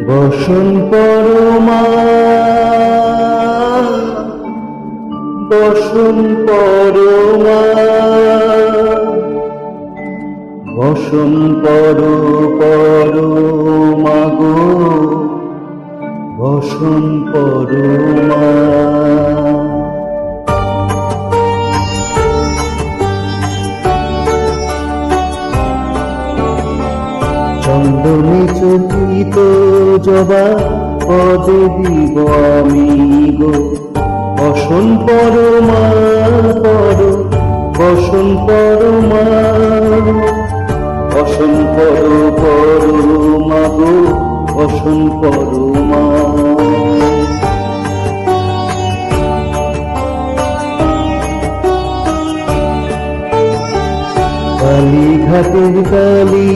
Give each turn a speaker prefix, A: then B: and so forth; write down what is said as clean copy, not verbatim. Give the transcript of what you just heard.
A: বসন পরমা, বসন পরমা, বসন পরমা গো, বসন পরমা। চন্দনে চকিত জবা পদে দিব আমি গো, বসন পরমা বসন পরমা, বসন পরমা গো, বসন পরমা। কালীঘাটের কালী